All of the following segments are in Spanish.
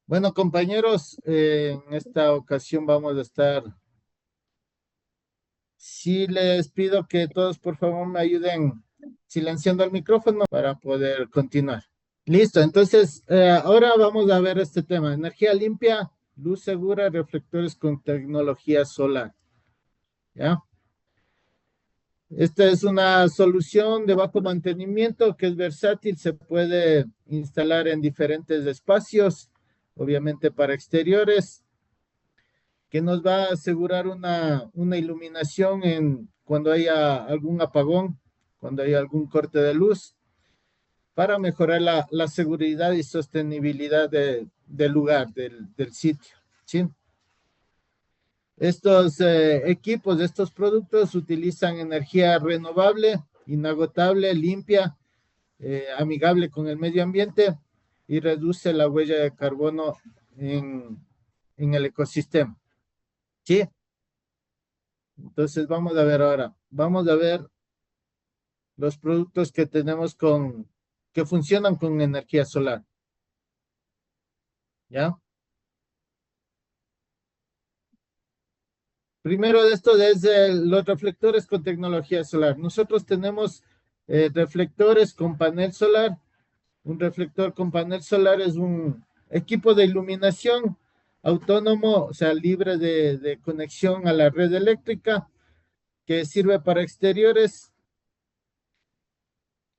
Bueno, compañeros, en esta ocasión vamos a estar. Sí, les pido que todos por favor me ayuden silenciando el micrófono para poder continuar. Listo, entonces ahora vamos a ver este tema: energía limpia, luz segura, reflectores con tecnología solar. ¿Ya? Esta es una solución de bajo mantenimiento que es versátil, se puede instalar en diferentes espacios, obviamente para exteriores, que nos va a asegurar una iluminación cuando haya algún apagón, cuando haya algún corte de luz, para mejorar la seguridad y sostenibilidad del lugar, del sitio. ¿Sí? Estos equipos, estos productos utilizan energía renovable, inagotable, limpia, amigable con el medio ambiente y reduce la huella de carbono en, en el ecosistema. ¿Sí? Entonces vamos a ver ahora, vamos a ver los productos que tenemos que funcionan con energía solar, ¿ya? Primero de esto es los reflectores con tecnología solar. Nosotros tenemos reflectores con panel solar. Un reflector con panel solar es un equipo de iluminación autónomo, o sea, libre de conexión a la red eléctrica, que sirve para exteriores.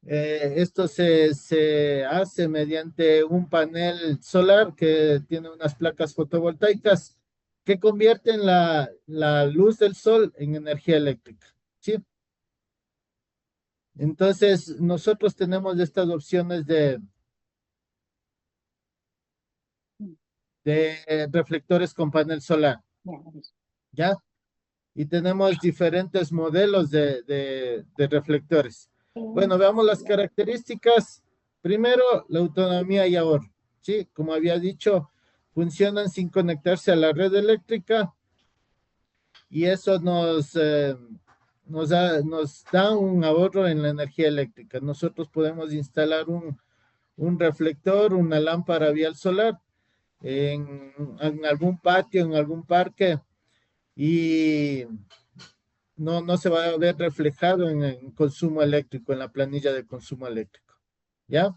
Esto se hace mediante un panel solar que tiene unas placas fotovoltaicas que convierten la luz del sol en energía eléctrica. ¿Sí? Entonces, nosotros tenemos estas opciones de reflectores con panel solar. ¿Ya? Y tenemos diferentes modelos de reflectores. Bueno, veamos las características. Primero, la autonomía y ahorro. Sí, como había dicho, funcionan sin conectarse a la red eléctrica y eso nos da un ahorro en la energía eléctrica. Nosotros podemos instalar un reflector, una lámpara vial solar en algún patio, en algún parque, y no se va a ver reflejado en el consumo eléctrico, en la planilla de consumo eléctrico. ¿Ya?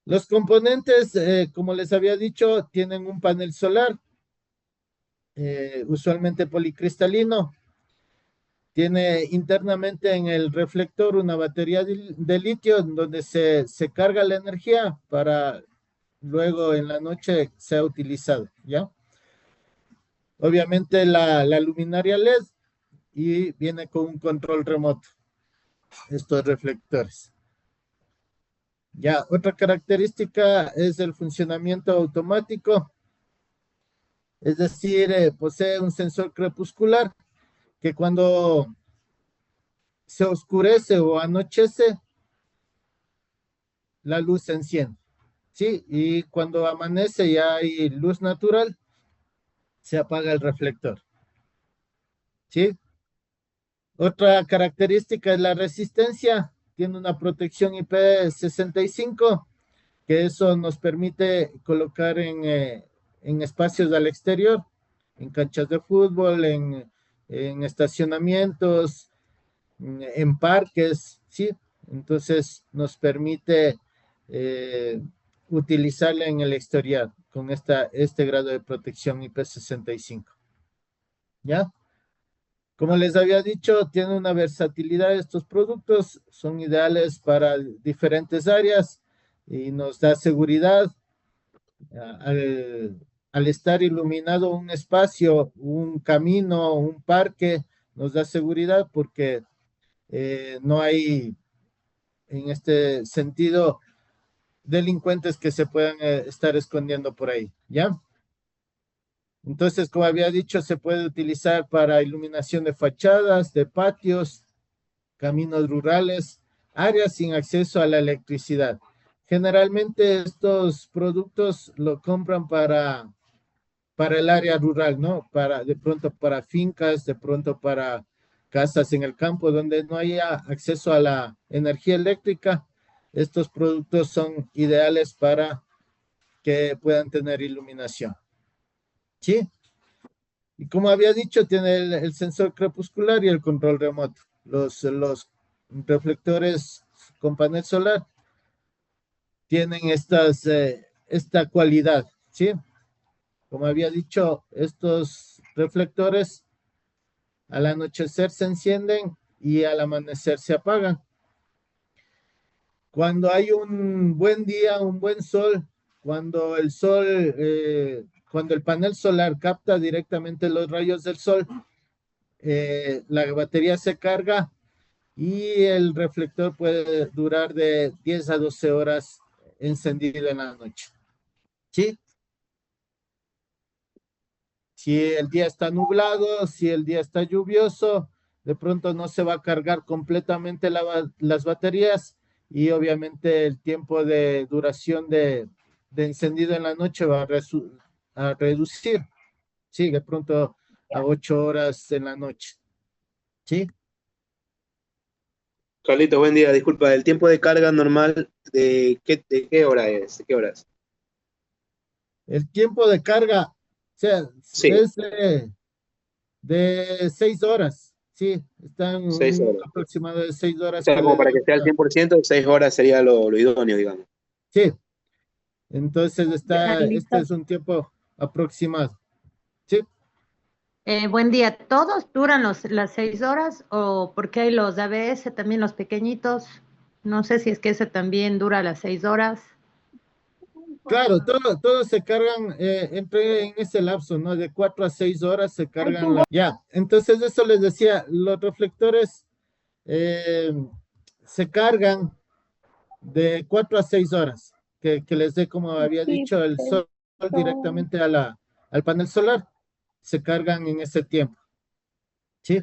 Los componentes, como les había dicho, tienen un panel solar, usualmente policristalino. Tiene internamente en el reflector una batería de litio donde se carga la energía para luego en la noche sea utilizado. ¿Ya? Obviamente la luminaria LED, y viene con un control remoto, estos reflectores. Ya, otra característica es el funcionamiento automático, es decir, posee un sensor crepuscular que cuando se oscurece o anochece, la luz se enciende, ¿sí? Y cuando amanece y hay luz natural, se apaga el reflector, ¿sí? Otra característica es la resistencia, tiene una protección IP65, que eso nos permite colocar en espacios al exterior, en canchas de fútbol, en estacionamientos, en parques, ¿sí? Entonces nos permite eh, utilizarla en el exterior con este grado de protección IP65. ¿Ya? Como les había dicho, tiene una versatilidad. Estos productos son ideales para diferentes áreas y nos da seguridad al, al estar iluminado un espacio, un camino, un parque, nos da seguridad porque no hay en este sentido delincuentes que se puedan estar escondiendo por ahí, ¿ya? Entonces, como había dicho, se puede utilizar para iluminación de fachadas, de patios, caminos rurales, áreas sin acceso a la electricidad. Generalmente estos productos lo compran para el área rural, ¿no? De pronto para fincas, de pronto para casas en el campo donde no haya acceso a la energía eléctrica. Estos productos son ideales que puedan tener iluminación. ¿Sí? Y como había dicho, tiene el sensor crepuscular y el control remoto. Los reflectores con panel solar tienen esta cualidad, ¿sí? Como había dicho, estos reflectores al anochecer se encienden y al amanecer se apagan. Cuando hay un buen día, un buen sol, cuando el sol, cuando el panel solar capta directamente los rayos del sol, la batería se carga y el reflector puede durar de 10 a 12 horas encendido en la noche. ¿Sí? Si el día está nublado, si el día está lluvioso, de pronto no se va a cargar completamente las baterías y obviamente el tiempo de duración de encendido en la noche va a reducir, sí, de pronto a 8 horas en la noche, ¿sí? Carlito, buen día. Disculpa, el tiempo de carga normal, de qué hora es? ¿De qué horas? El tiempo de carga, o sea, Sí, es de 6 horas, sí, está en seis un horas. aproximado de 6 horas O que sea, como le para que sea el demora. 100%, 6 horas sería lo idóneo, digamos. Sí, entonces este Carlitos, es un tiempo aproximado. Sí, buen día. ¿Todos duran las 6 horas o porque hay los ABS, también los pequeñitos? No sé si es que ese también dura las 6 horas. claro, todos se cargan en ese lapso, ¿no? De 4 a 6 horas se cargan Ya, entonces eso les decía, los reflectores eh, se cargan de 4 a 6 horas, que les dé, como había Sí, dicho, el sol directamente al panel solar, se cargan en ese tiempo. Sí,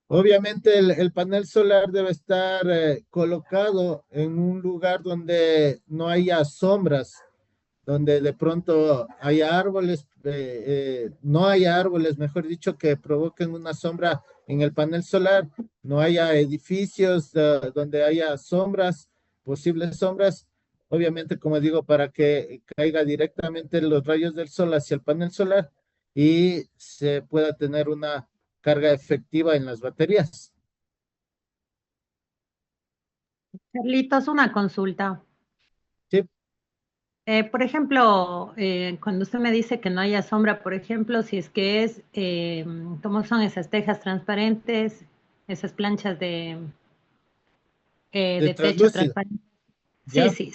obviamente el panel solar debe estar colocado en un lugar donde no haya sombras, donde de pronto haya árboles, no haya árboles, mejor dicho, que provoquen una sombra en el panel solar, no haya edificios donde haya sombras, posibles sombras, obviamente, como digo, para que caiga directamente los rayos del sol hacia el panel solar y se pueda tener una carga efectiva en las baterías. Carlitos, una consulta. Sí, Por ejemplo, cuando usted me dice que no haya sombra, por ejemplo, si es que es, ¿cómo son esas tejas transparentes, esas planchas de de techo translúcido, transparente? Sí, ¿ya? sí,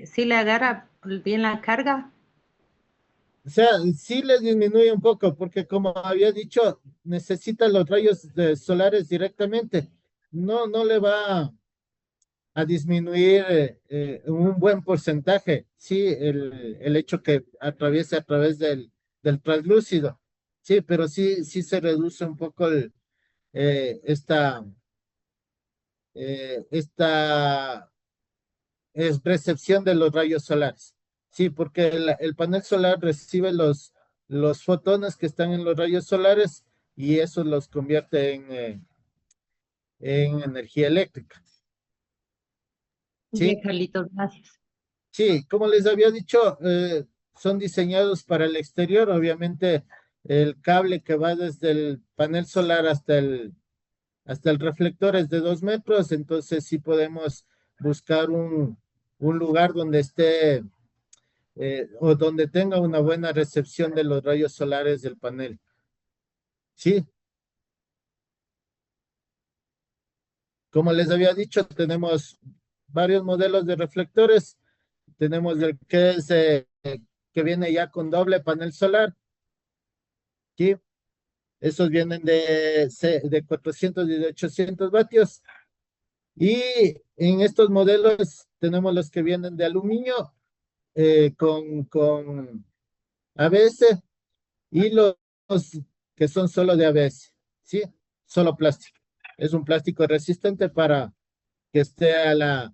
sí le agarra bien la carga. O sea, sí les disminuye un poco, porque como había dicho, necesita los rayos solares directamente. No le va a disminuir un buen porcentaje, sí, el hecho que atraviese a través del translúcido. Sí, pero sí se reduce un poco esta es recepción de los rayos solares. Sí, porque el panel solar recibe los fotones que están en los rayos solares y eso los convierte en energía eléctrica. Sí, Bien, Carlitos, gracias. sí, como les había dicho, son diseñados para el exterior. Obviamente, el cable que va desde el panel solar hasta el reflector es de 2 metros, entonces sí podemos buscar un lugar donde esté o donde tenga una buena recepción de los rayos solares del panel. Sí, como les había dicho, tenemos varios modelos de reflectores. Tenemos el que viene ya con doble panel solar. Sí, esos vienen de 400 y de 800 vatios. Y en estos modelos tenemos los que vienen de aluminio con ABS y los que son solo de ABS, ¿sí? Solo plástico. Es un plástico resistente para que esté a la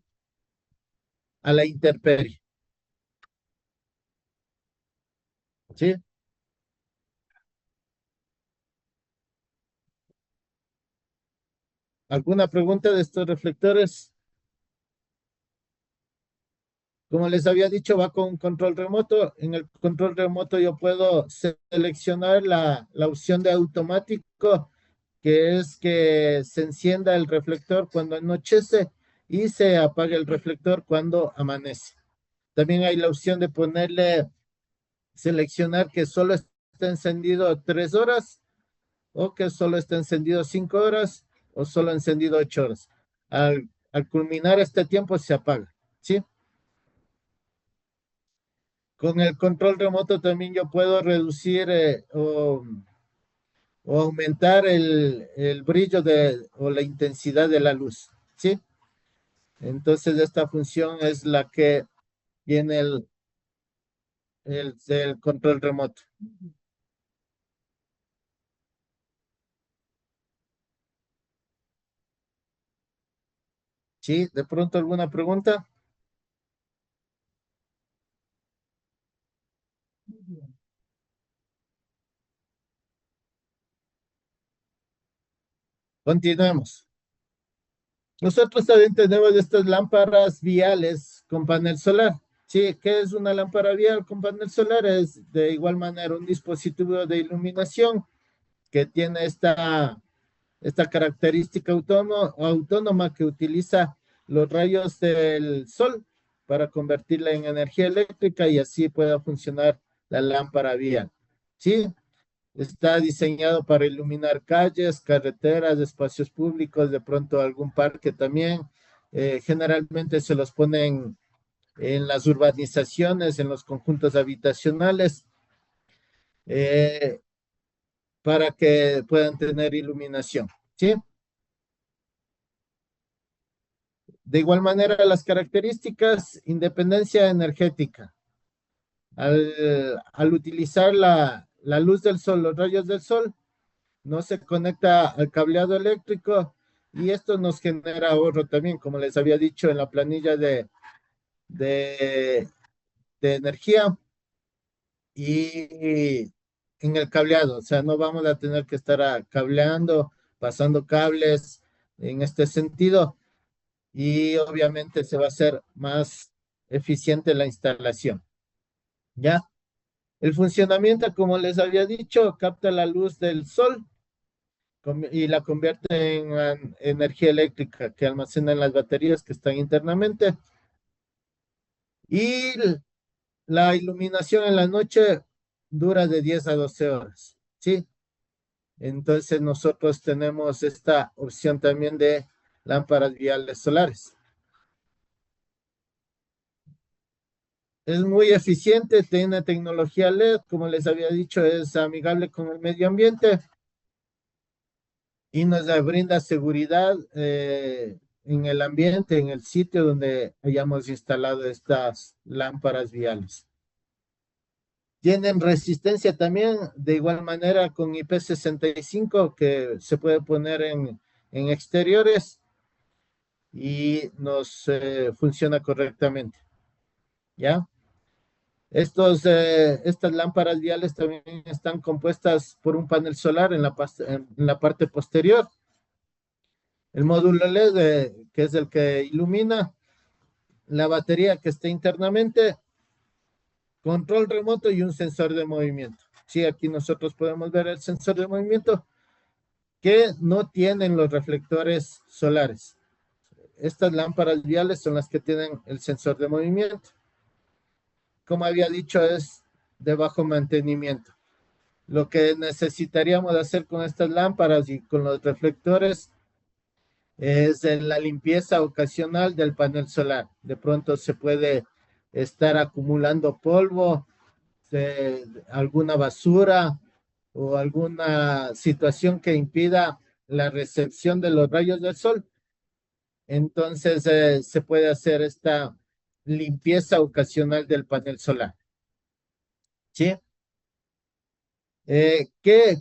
intemperie, ¿sí? ¿Alguna pregunta de estos reflectores? Como les había dicho, va con un control remoto. En el control remoto yo puedo seleccionar la opción de automático, que es que se encienda el reflector cuando anochece y se apague el reflector cuando amanece. También hay la opción de seleccionar que solo está encendido 3 horas o que solo está encendido 5 horas o solo encendido 8 horas. Al culminar este tiempo se apaga, ¿sí? Con el control remoto también yo puedo reducir o aumentar el brillo o la intensidad de la luz, ¿sí? Entonces esta función es la que tiene el control remoto. ¿Sí? ¿De pronto alguna pregunta? Continuemos. Nosotros también tenemos estas lámparas viales con panel solar. Sí, ¿qué es una lámpara vial con panel solar? Es de igual manera un dispositivo de iluminación que tiene esta característica autónoma que utiliza los rayos del sol para convertirla en energía eléctrica y así pueda funcionar la lámpara vial. Sí, está diseñado para iluminar calles, carreteras, espacios públicos, de pronto algún parque también. Generalmente se los ponen en las urbanizaciones, en los conjuntos habitacionales, eh, para que puedan tener iluminación. ¿Sí? De igual manera, las características, independencia energética. Al utilizar la luz del sol, los rayos del sol, no se conecta al cableado eléctrico y esto nos genera ahorro también, como les había dicho en la planilla de, de energía y en el cableado, o sea, no vamos a tener que estar cableando, pasando cables en este sentido y obviamente se va a hacer más eficiente la instalación. ¿Ya? El funcionamiento, como les había dicho, capta la luz del sol y la convierte en energía eléctrica que almacena en las baterías que están internamente. Y la iluminación en la noche dura de 10 a 12 horas, ¿sí? Entonces nosotros tenemos esta opción también de lámparas viales solares. Es muy eficiente, tiene tecnología LED, como les había dicho, es amigable con el medio ambiente y nos brinda seguridad en el ambiente, en el sitio donde hayamos instalado estas lámparas viales. Tienen resistencia también, de igual manera con IP65 que se puede poner en exteriores y nos funciona correctamente. ¿Ya? Estas lámparas viales también están compuestas por un panel solar en la parte posterior. El módulo LED, que es el que ilumina, la batería que está internamente, control remoto y un sensor de movimiento. Sí, aquí nosotros podemos ver el sensor de movimiento que no tienen los reflectores solares. Estas lámparas viales son las que tienen el sensor de movimiento. Como había dicho, es de bajo mantenimiento. Lo que necesitaríamos hacer con estas lámparas y con los reflectores es en la limpieza ocasional del panel solar. De pronto se puede estar acumulando polvo, alguna basura o alguna situación que impida la recepción de los rayos del sol. Entonces se puede hacer esta limpieza ocasional del panel solar. ¿Sí?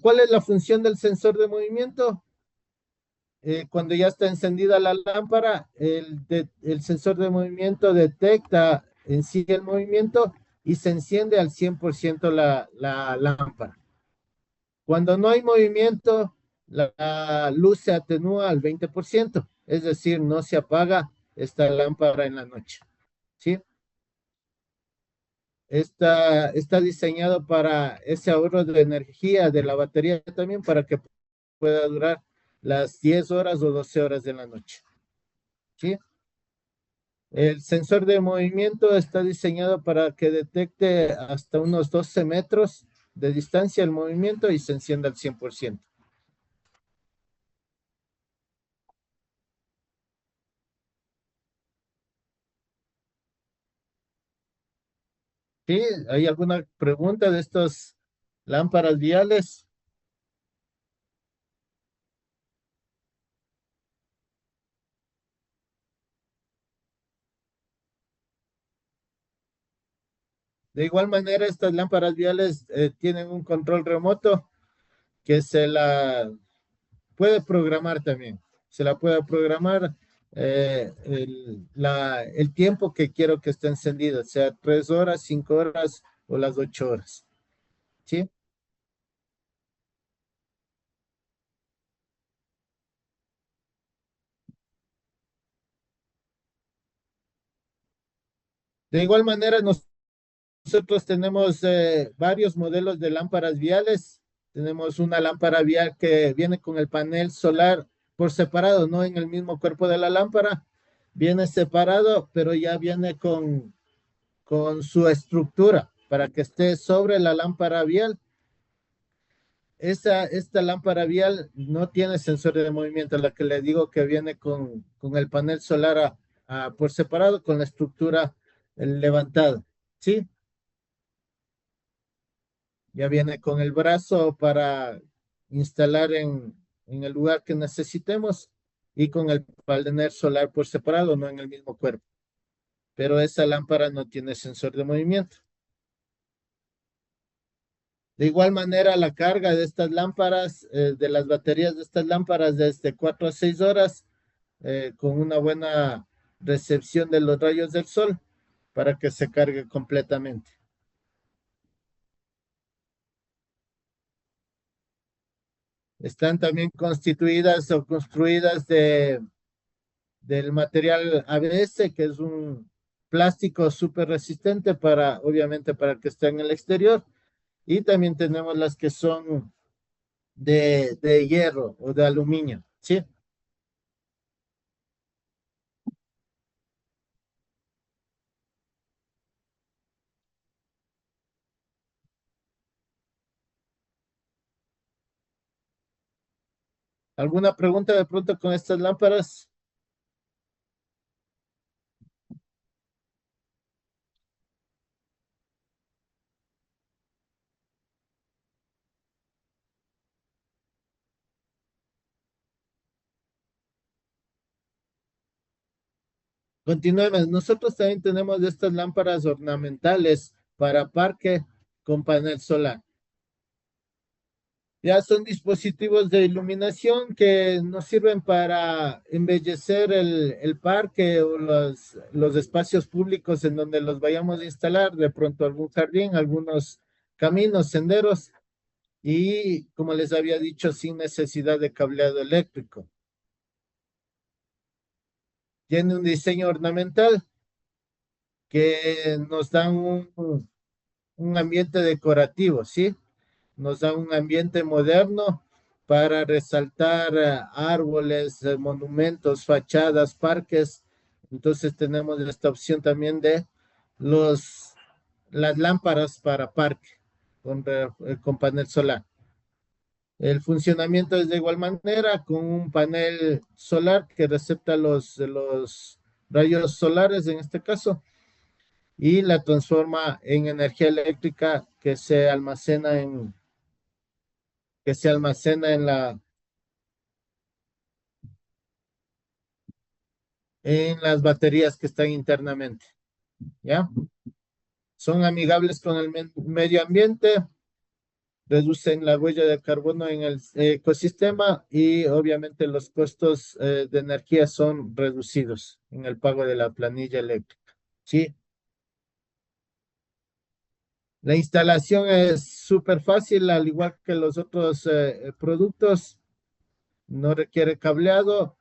¿Cuál es la función del sensor de movimiento? Cuando ya está encendida la lámpara, el sensor de movimiento detecta en sí el movimiento y se enciende al 100% la lámpara. Cuando no hay movimiento, la luz se atenúa al 20%, es decir, no se apaga esta lámpara en la noche. ¿Sí? está diseñado para ese ahorro de energía de la batería también para que pueda durar las 10 horas o 12 horas de la noche. ¿Sí? El sensor de movimiento está diseñado para que detecte hasta unos 12 metros de distancia el movimiento y se encienda al 100%. ¿Sí? ¿Hay alguna pregunta de estas lámparas viales? De igual manera, estas lámparas viales tienen un control remoto que se la puede programar también. Se la puede programar el tiempo que quiero que esté encendida, sea 3 horas, 5 horas o las 8 horas. ¿Sí? De igual manera, nosotros tenemos varios modelos de lámparas viales. Tenemos una lámpara vial que viene con el panel solar por separado, no en el mismo cuerpo de la lámpara. Viene separado, pero ya viene con su estructura para que esté sobre la lámpara vial. Esta lámpara vial no tiene sensor de movimiento, la que le digo que viene con el panel solar por separado, con la estructura levantada. ¿Sí? Ya viene con el brazo para instalar en el lugar que necesitemos y con el panel solar por separado, no en el mismo cuerpo. Pero esa lámpara no tiene sensor de movimiento. De igual manera, la carga de estas lámparas, de las baterías de estas lámparas, desde 4 a 6 horas, con una buena recepción de los rayos del sol para que se cargue completamente. Están también constituidas o construidas del material ABS, que es un plástico súper resistente para, obviamente, para que esté en el exterior. Y también tenemos las que son de hierro o de aluminio, ¿sí? ¿Alguna pregunta de pronto con estas lámparas? Continuemos. Nosotros también tenemos de estas lámparas ornamentales para parque con panel solar. Ya son dispositivos de iluminación que nos sirven para embellecer el parque o los espacios públicos en donde los vayamos a instalar, de pronto algún jardín, algunos caminos, senderos, y como les había dicho, sin necesidad de cableado eléctrico. Tiene un diseño ornamental que nos da un ambiente decorativo, ¿sí? Nos da un ambiente moderno para resaltar árboles, monumentos, fachadas, parques. Entonces tenemos esta opción también de los, las lámparas para parque con panel solar. El funcionamiento es de igual manera con un panel solar que recepta los rayos solares en este caso y la transforma en energía eléctrica que se almacena en las baterías que están internamente, ¿ya? Son amigables con el medio ambiente, reducen la huella de carbono en el ecosistema y obviamente los costos de energía son reducidos en el pago de la planilla eléctrica, ¿sí? La instalación es súper fácil, al igual que los otros productos, no requiere cableado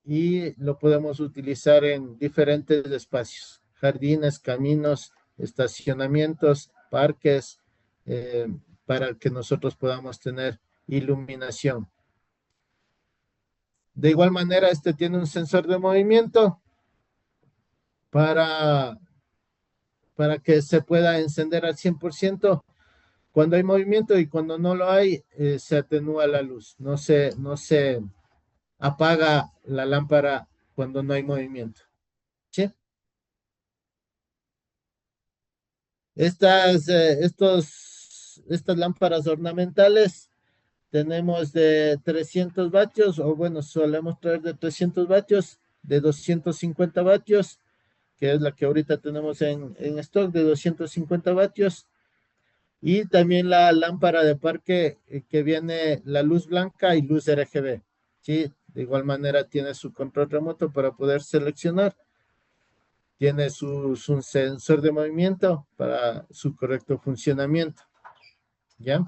y lo podemos utilizar en diferentes espacios, jardines, caminos, estacionamientos, parques, para que nosotros podamos tener iluminación. De igual manera, este tiene un sensor de movimiento para, para que se pueda encender al 100% cuando hay movimiento, y cuando no lo hay, se atenúa la luz. No se apaga la lámpara cuando no hay movimiento. ¿Sí? Estas lámparas ornamentales tenemos de 300 vatios, o bueno, solemos traer de 300 vatios, de 250 vatios, que es la que ahorita tenemos en stock, de 250 vatios. Y también la lámpara de parque, que viene la luz blanca y luz RGB. ¿Sí? De igual manera tiene su control remoto para poder seleccionar. Tiene su sensor de movimiento para su correcto funcionamiento. ¿Ya?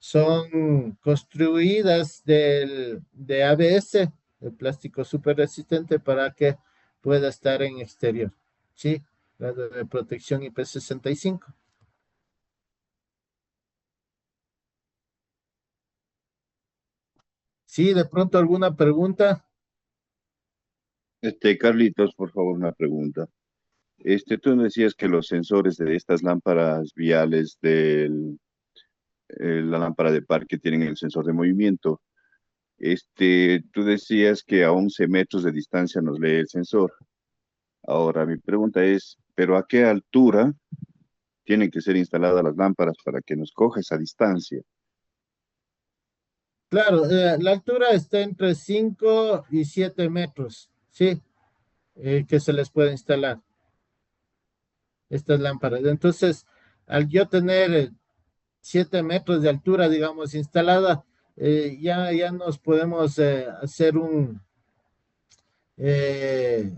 Son construidas de ABS, de plástico súper resistente, para que pueda estar en exterior. ¿Sí? La de protección IP65. Sí, de pronto alguna pregunta. Carlitos, por favor, una pregunta. Tú me decías que los sensores de estas lámparas viales de la lámpara de parque tienen el sensor de movimiento. Tú decías que a 11 metros de distancia nos lee el sensor. Ahora, mi pregunta es, ¿pero a qué altura tienen que ser instaladas las lámparas para que nos coja esa distancia? Claro, la altura está entre 5 y 7 metros, ¿sí? Que se les puede instalar estas lámparas. Entonces, al yo tener 7 metros de altura, digamos, instalada, ya nos podemos hacer eh,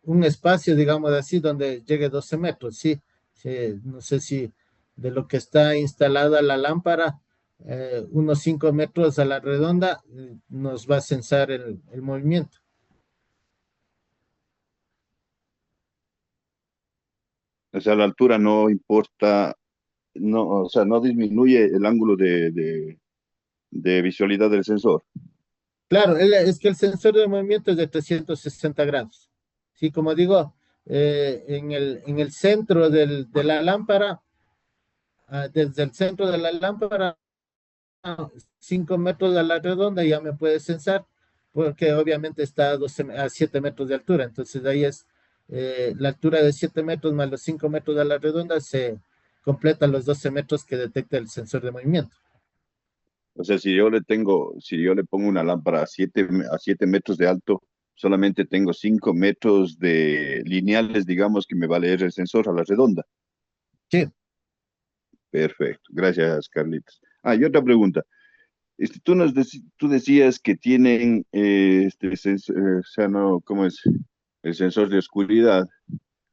un espacio, digamos así, donde llegue 12 metros, ¿sí? Sí, no sé si de lo que está instalada la lámpara, unos 5 metros a la redonda, nos va a censar el movimiento. O sea, la altura no importa, no, o sea, no disminuye el ángulo de visualidad del sensor. Claro, es que el sensor de movimiento es de 360 grados. Sí, como digo, en el centro de la lámpara, desde el centro de la lámpara, 5 metros a la redonda ya me puede censar, porque obviamente está a 7 metros de altura. Entonces ahí es la altura de 7 metros más los 5 metros a la redonda, se completan los 12 metros que detecta el sensor de movimiento. O sea, si yo le pongo una lámpara a 7 metros de alto, solamente tengo 5 metros de lineales, digamos, que me va a leer el sensor a la redonda. Sí, Perfecto. Gracias, Carlitos. Ah, y otra pregunta. Tú decías que tienen, o sea, no, ¿cómo es? El sensor de oscuridad.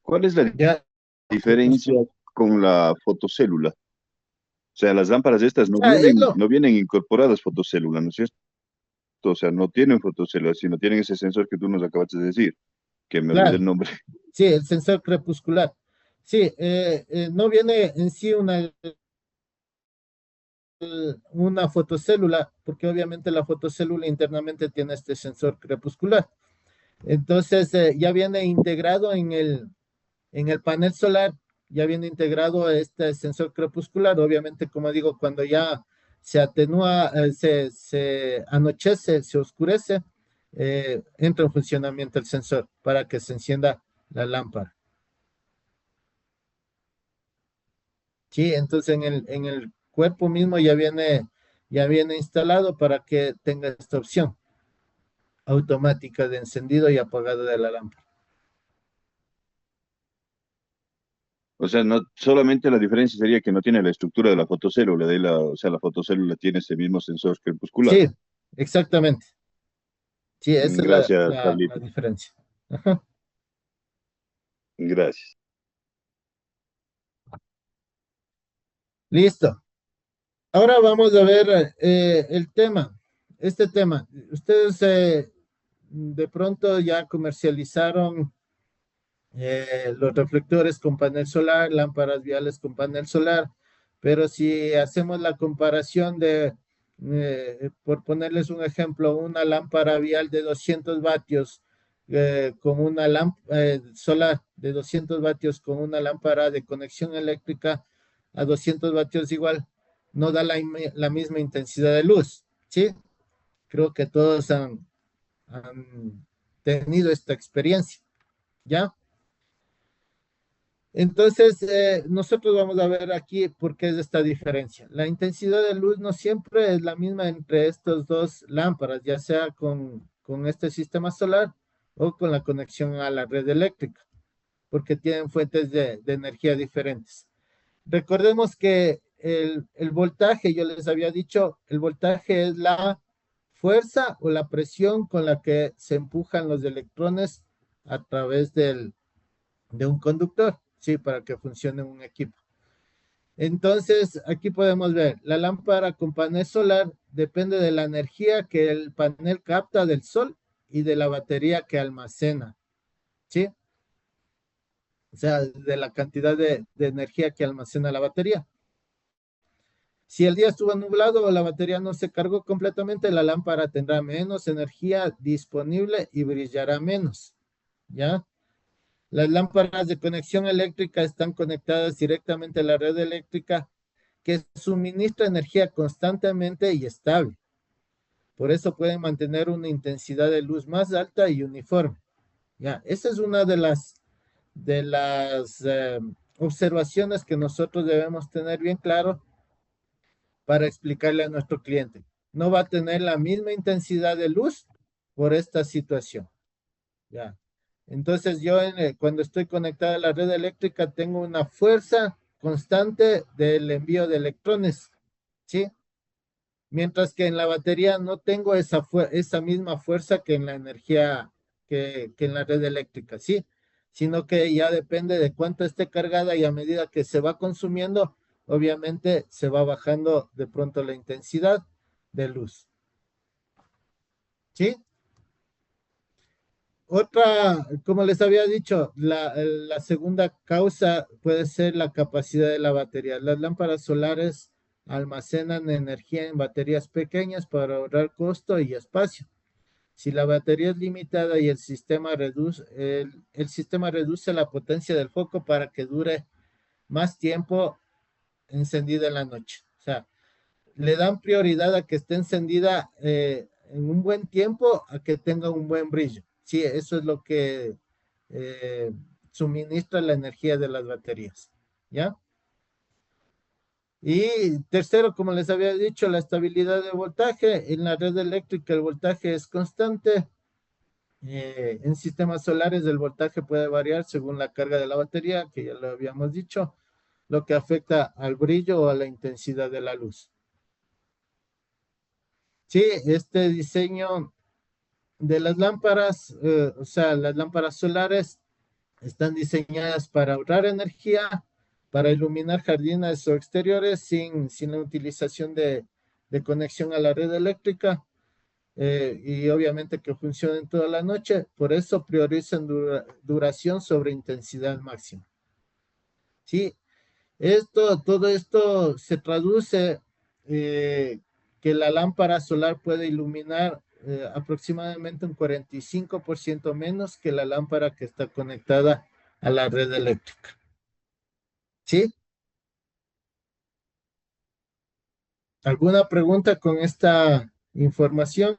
¿Cuál es la ya. diferencia con la fotocélula? O sea, las lámparas estas no Ah, vienen, no vienen incorporadas fotocélula, ¿no es cierto? O sea, no tienen fotocélula, sino tienen ese sensor que tú nos acabas de decir, que me olvidé claro, el nombre. sí, el sensor crepuscular. Sí, no viene en sí una fotocélula, porque obviamente la fotocélula internamente tiene este sensor crepuscular. Entonces, ya viene integrado en el panel solar, ya viene integrado este sensor crepuscular. Obviamente, como digo, cuando ya se atenúa, se anochece, se oscurece, entra en funcionamiento el sensor para que se encienda la lámpara. Sí, entonces en el cuerpo mismo ya viene instalado para que tenga esta opción automática de encendido y apagado de la lámpara. O sea, no, solamente la diferencia sería que no tiene la estructura de la fotocélula, o sea, la fotocélula tiene ese mismo sensor crepuscular. Sí, exactamente. Sí, esa es la, Gracias, la- la Carlitos. diferencia. Ajá. Gracias. Listo. Ahora vamos a ver el tema. Este tema. Ustedes de pronto ya comercializaron los reflectores con panel solar, lámparas viales con panel solar, pero si hacemos la comparación por ponerles un ejemplo, una lámpara vial de 200 vatios con una lámpara solar de 200 vatios con una lámpara de conexión eléctrica a 200 vatios igual, no da la misma intensidad de luz, ¿sí? Creo que todos han tenido esta experiencia, ¿ya? Entonces, nosotros vamos a ver aquí por qué es esta diferencia. La intensidad de luz no siempre es la misma entre estos dos lámparas, ya sea con este sistema solar o con la conexión a la red eléctrica, porque tienen fuentes de energía diferentes. Recordemos que el voltaje, yo les había dicho, el voltaje es la fuerza o la presión con la que se empujan los electrones a través de un conductor, sí, para que funcione un equipo. Entonces, aquí podemos ver, la lámpara con panel solar depende de la energía que el panel capta del sol y de la batería que almacena, ¿sí? O sea, de la cantidad de energía que almacena la batería. Si el día estuvo nublado o la batería no se cargó completamente, la lámpara tendrá menos energía disponible y brillará menos, ¿ya? Las lámparas de conexión eléctrica están conectadas directamente a la red eléctrica que suministra energía constantemente y estable. Por eso pueden mantener una intensidad de luz más alta y uniforme. Ya, esa es una de las observaciones que nosotros debemos tener bien claro para explicarle a nuestro cliente. No va a tener la misma intensidad de luz por esta situación. Ya. Entonces yo cuando estoy conectada a la red eléctrica tengo una fuerza constante del envío de electrones, ¿sí? Mientras que en la batería no tengo esa misma fuerza que en la energía, que en la red eléctrica, ¿sí? Sino que ya depende de cuánto esté cargada y a medida que se va consumiendo, obviamente se va bajando de pronto la intensidad de luz, ¿sí? Otra, como les había dicho, la segunda causa puede ser la capacidad de la batería. Las lámparas solares almacenan energía en baterías pequeñas para ahorrar costo y espacio. Si la batería es limitada y el sistema reduce la potencia del foco para que dure más tiempo encendida en la noche. O sea, le dan prioridad a que esté encendida en un buen tiempo, a que tenga un buen brillo. Sí, eso es lo que eh, suministra la energía de las baterías. ¿Ya? Y tercero, como les había dicho, la estabilidad de voltaje. En la red eléctrica el voltaje es constante. En sistemas solares el voltaje puede variar según la carga de la batería, que ya lo habíamos dicho, lo que afecta al brillo o a la intensidad de la luz. Sí, este diseño de las lámparas, o sea, las lámparas solares están diseñadas para ahorrar energía, para iluminar jardines o exteriores sin la utilización de conexión a la red eléctrica y obviamente que funcionen toda la noche. Por eso priorizan duración sobre intensidad máxima. Sí, todo esto se traduce que la lámpara solar puede iluminar aproximadamente un 45% menos que la lámpara que está conectada a la red eléctrica. ¿Sí? ¿Alguna pregunta con esta información?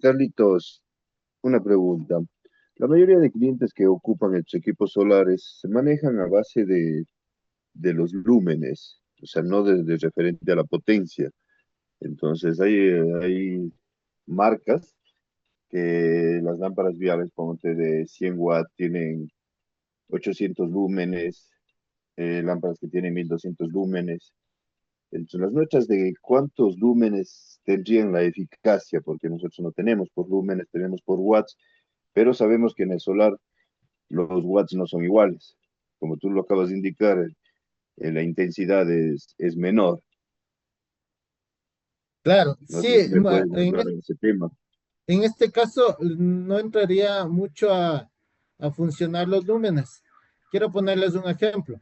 Carlitos, una pregunta. La mayoría de clientes que ocupan estos equipos solares se manejan a base de los lúmenes, o sea, no de referente a la potencia. Entonces, hay marcas que las lámparas viales, ponte de 100 watts, tienen 800 lúmenes, lámparas que tienen 1200 lúmenes. Entonces, las nuestras de cuántos lúmenes tendrían la eficacia, porque nosotros no tenemos por lúmenes, tenemos por watts, pero sabemos que en el solar los watts no son iguales. Como tú lo acabas de indicar, la intensidad es menor. Claro, No sí, sé si me puedes hablar en ese tema. en este caso no entraría mucho a a funcionar los lúmenes. Quiero ponerles un ejemplo.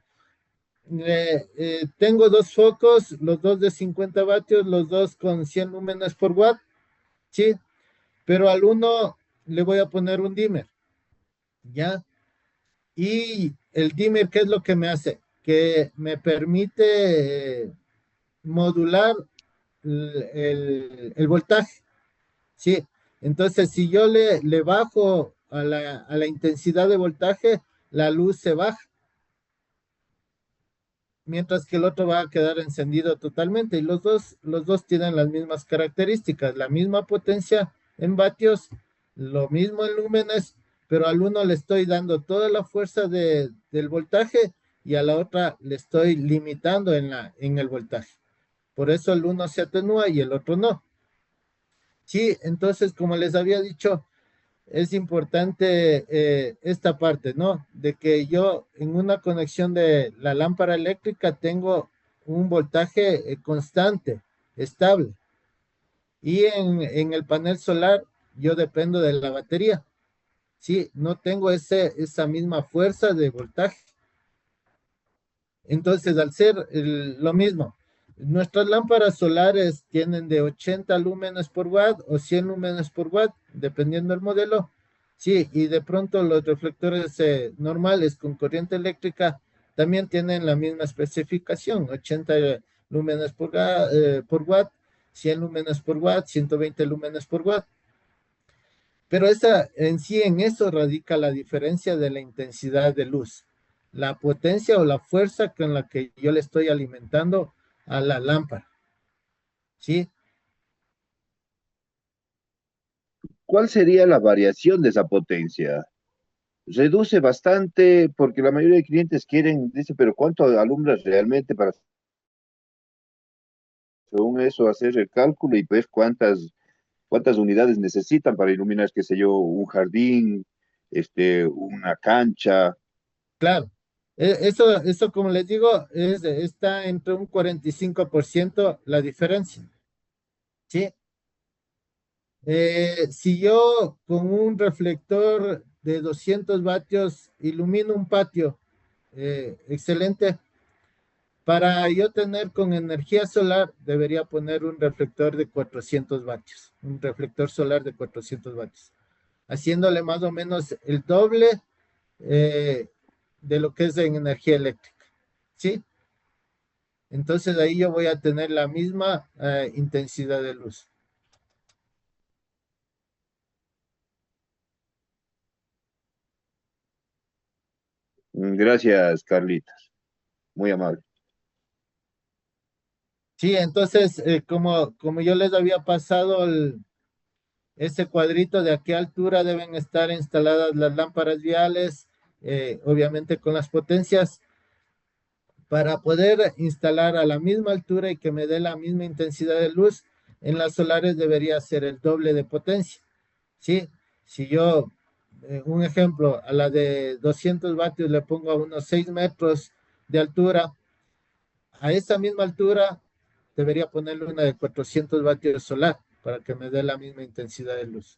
Tengo dos focos, los dos de 50 vatios, los dos con 100 lúmenes por watt, ¿sí? Pero al uno le voy a poner un dimmer, ¿ya? Y el dimmer, ¿qué es lo que me hace? Que me permite modular el voltaje, ¿sí? Entonces, si yo le bajo a la intensidad de voltaje, la luz se baja, mientras que el otro va a quedar encendido totalmente. Y los dos tienen las mismas características, la misma potencia en vatios, lo mismo en lúmenes, pero al uno le estoy dando toda la fuerza del voltaje y a la otra le estoy limitando en el voltaje. Por eso el uno se atenúa y el otro no. Sí, entonces, como les había dicho, es importante esta parte, ¿no? De que yo en una conexión de la lámpara eléctrica tengo un voltaje constante, estable. Y en el panel solar yo dependo de la batería. Sí, no tengo esa misma fuerza de voltaje. Entonces, al ser lo mismo, nuestras lámparas solares tienen de 80 lúmenes por watt o 100 lúmenes por watt, dependiendo del modelo. Sí, y de pronto los reflectores normales con corriente eléctrica también tienen la misma especificación, 80 lúmenes por watt, 100 lúmenes por watt, 120 lúmenes por watt. Pero esa, en sí, en eso radica la diferencia de la intensidad de luz, la potencia o la fuerza con la que yo le estoy alimentando a la lámpara, ¿sí? ¿Cuál sería la variación de esa potencia? Reduce bastante porque la mayoría de clientes quieren, dice, pero ¿cuánto alumbras realmente para, según eso, hacer el cálculo y ver cuántas unidades necesitan para iluminar, qué sé yo, un jardín, una cancha? Claro. Eso, como les digo, está entre un 45% la diferencia, ¿sí? Si yo con un reflector de 200 vatios ilumino un patio, excelente. Para yo tener con energía solar, debería poner un reflector de 400 vatios, un reflector solar de 400 vatios, haciéndole más o menos el doble eh, de lo que es en energía eléctrica, ¿sí? Entonces ahí yo voy a tener la misma intensidad de luz. Gracias, Carlitos. Muy amable. Sí, entonces, como yo les había pasado ese cuadrito de a qué altura deben estar instaladas las lámparas viales, obviamente con las potencias, para poder instalar a la misma altura y que me dé la misma intensidad de luz, en las solares debería ser el doble de potencia, ¿sí? Si yo, un ejemplo, a la de 200 vatios le pongo a unos 6 metros de altura, a esa misma altura debería ponerle una de 400 vatios solar para que me dé la misma intensidad de luz.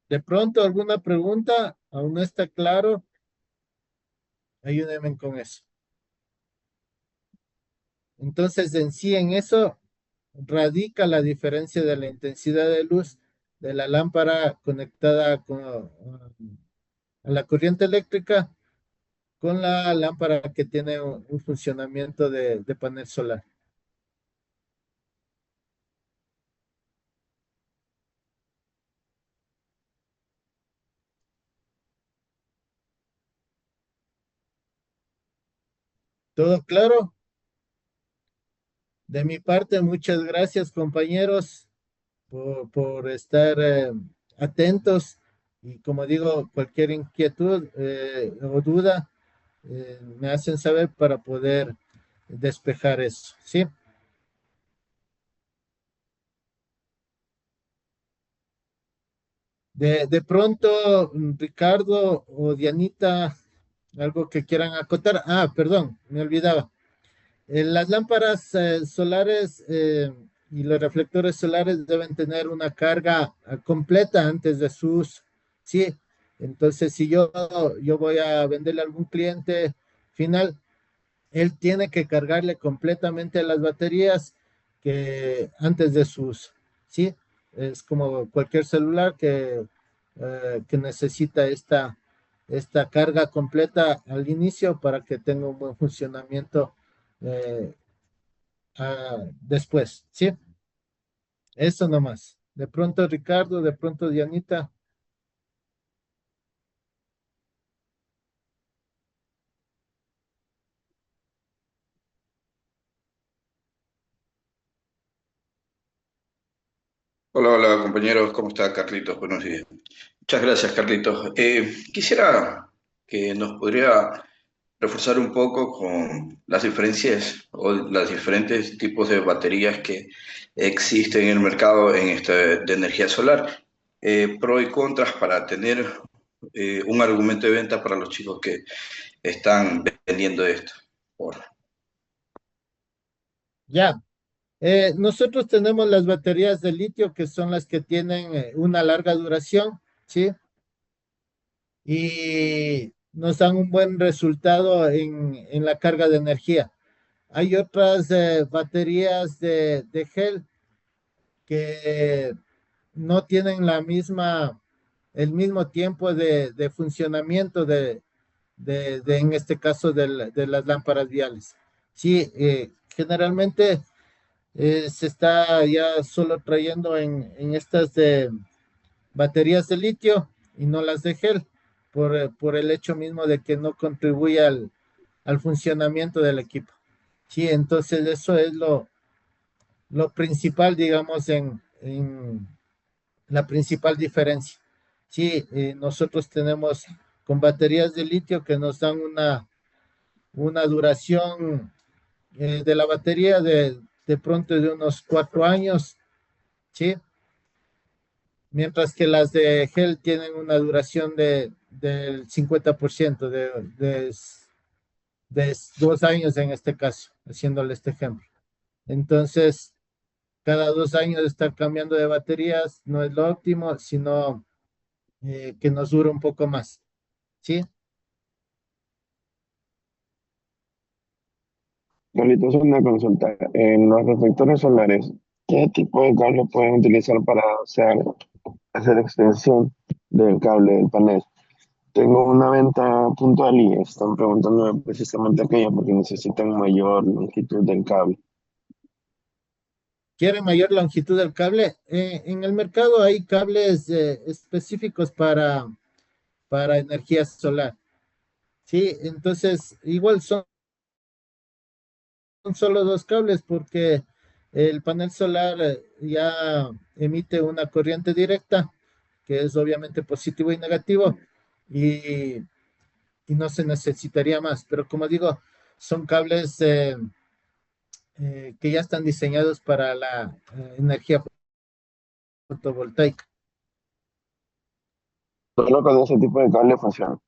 De pronto, alguna pregunta, aún no está claro, ayúdenme con eso. Entonces, en sí, en eso radica la diferencia de la intensidad de luz de la lámpara conectada a la corriente eléctrica con la lámpara que tiene un funcionamiento de panel solar. ¿Todo claro? De mi parte, muchas gracias, compañeros, por estar atentos. Y como digo, cualquier inquietud o duda, me hacen saber para poder despejar eso, ¿sí? De pronto, Ricardo o Dianita, algo que quieran acotar. Ah, perdón, me olvidaba. Las lámparas solares y los reflectores solares deben tener una carga completa antes de su uso. Sí, entonces si yo voy a venderle a algún cliente final, él tiene que cargarle completamente las baterías que antes de su uso. Sí, es como cualquier celular que necesita esta carga completa al inicio para que tenga un buen funcionamiento eh, después, ¿sí? Eso nomás. De pronto Ricardo, de pronto Dianita. Hola, hola compañeros, ¿cómo está Carlitos? Buenos días. Muchas gracias, Carlitos. Quisiera que nos podría reforzar un poco con las diferencias o los diferentes tipos de baterías que existen en el mercado en de energía solar, pro y contras para tener un argumento de venta para los chicos que están vendiendo esto. Por- Ya. Nosotros tenemos las baterías de litio que son las que tienen una larga duración, ¿sí? Y nos dan un buen resultado en la carga de energía. Hay otras baterías de gel que no tienen el mismo tiempo de funcionamiento en este caso, de las lámparas viales. Sí, generalmente se está ya solo trayendo en estas de baterías de litio y no las de gel, por el hecho mismo de que no contribuye al funcionamiento del equipo. Sí, entonces eso es lo principal, digamos, en la principal diferencia. Sí, nosotros tenemos con baterías de litio que nos dan una duración de la batería de pronto de unos 4 años, ¿sí? Mientras que las de gel tienen una duración del 50%, de 2 años en este caso, haciéndole este ejemplo. Entonces, cada 2 años estar cambiando de baterías no es lo óptimo, sino que nos dure un poco más, ¿sí? Carlitos, una consulta. En los reflectores solares, ¿qué tipo de cable pueden utilizar para hacer extensión del cable del panel? Tengo una venta puntual y están preguntándome precisamente aquello porque necesitan mayor longitud del cable. ¿Quiere mayor longitud del cable? En el mercado hay cables específicos para energía solar, ¿sí? Entonces, igual son solo dos cables porque el panel solar ya emite una corriente directa, que es obviamente positivo y negativo, y, y no se necesitaría más. Pero como digo, son cables que ya están diseñados para la energía fotovoltaica. Solo con ese tipo de cable funciona.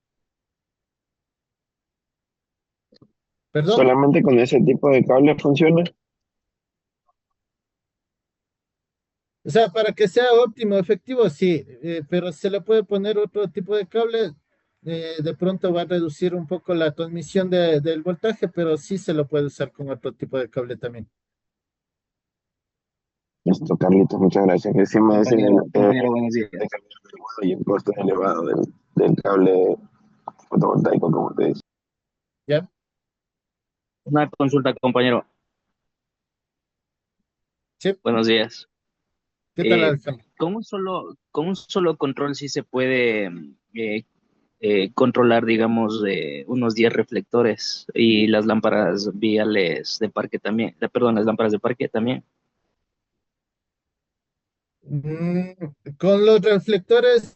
¿Perdón? Solamente con ese tipo de cable funciona. O sea, para que sea óptimo, efectivo, sí, pero se le puede poner otro tipo de cable. De pronto va a reducir un poco la transmisión del voltaje, pero sí se lo puede usar con otro tipo de cable también. Listo, Carlitos, muchas gracias. Que sí me decían Compañero, buenos días. el cable elevado y el costo es elevado del cable fotovoltaico, como te dice. ¿Ya? Una consulta, compañero. Sí. Buenos días. ¿Qué tal, Alejandro? Con un solo control sí se puede controlar, digamos, unos 10 reflectores y las lámparas viales de parque también? Perdón, las lámparas de parque también. Mm, con los reflectores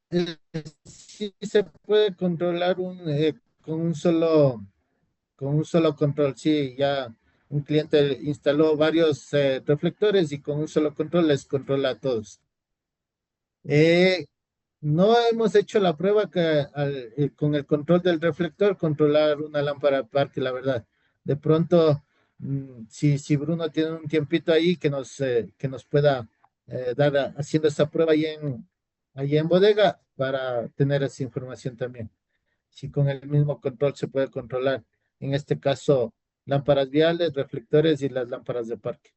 eh, sí se puede controlar con un solo control. Sí, ya un cliente instaló varios reflectores y con un solo control les controla a todos. Eh, no hemos hecho la prueba con el control del reflector controlar una lámpara parque, la verdad. De pronto Si Bruno tiene un tiempito ahí que nos pueda dar haciendo esa prueba ahí en bodega para tener esa información también. Si con el mismo control se puede controlar, en este caso, lámparas viales, reflectores y las lámparas de parque.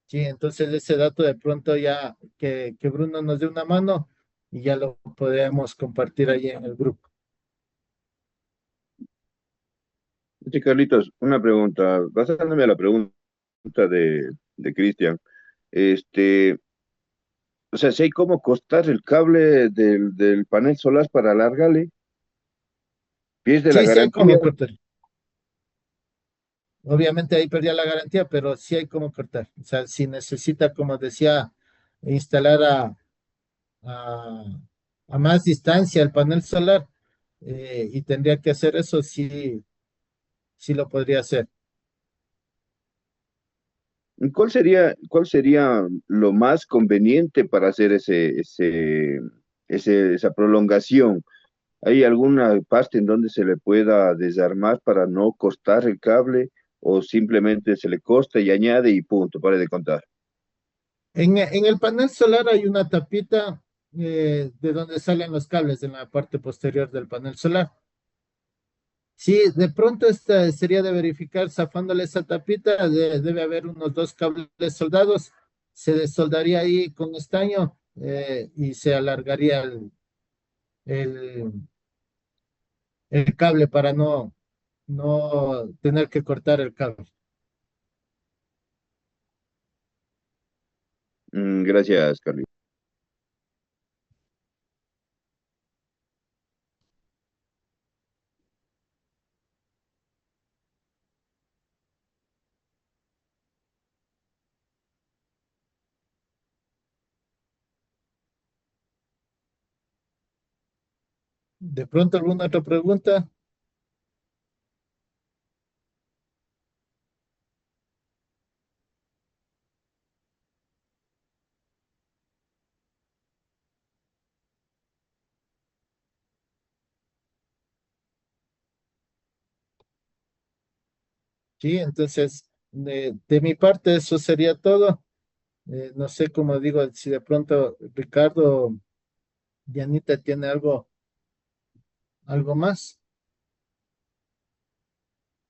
Sí, entonces ese dato de pronto ya que Bruno nos dé una mano y ya lo podemos compartir ahí en el grupo. Sí, Carlitos, una pregunta, basándome a la pregunta de Cristian, este, o sea, si hay cómo cortar el cable del panel solar para alargarle, pierde la Sí, sí hay garantía. como cortar. Obviamente ahí perdía la garantía, pero sí hay como cortar. O sea, si necesita, como decía, instalar a, a más distancia el panel solar y tendría que hacer eso, sí, sí lo podría hacer. Cuál sería lo más conveniente para hacer esa prolongación? ¿Hay alguna parte en donde se le pueda desarmar para no cortar el cable o simplemente se le corta y añade y punto, para de contar? En el panel solar hay una tapita de donde salen los cables en la parte posterior del panel solar. Sí, de pronto esta sería de verificar, zafándole esa tapita, debe haber unos dos cables soldados, se desoldaría ahí con estaño y se alargaría el, el cable para no tener que cortar el cable. Gracias, Carlos. De pronto, ¿alguna otra pregunta? Sí, entonces, de mi parte, eso sería todo. No sé, cómo digo, si de pronto Ricardo, Dianita tiene algo más.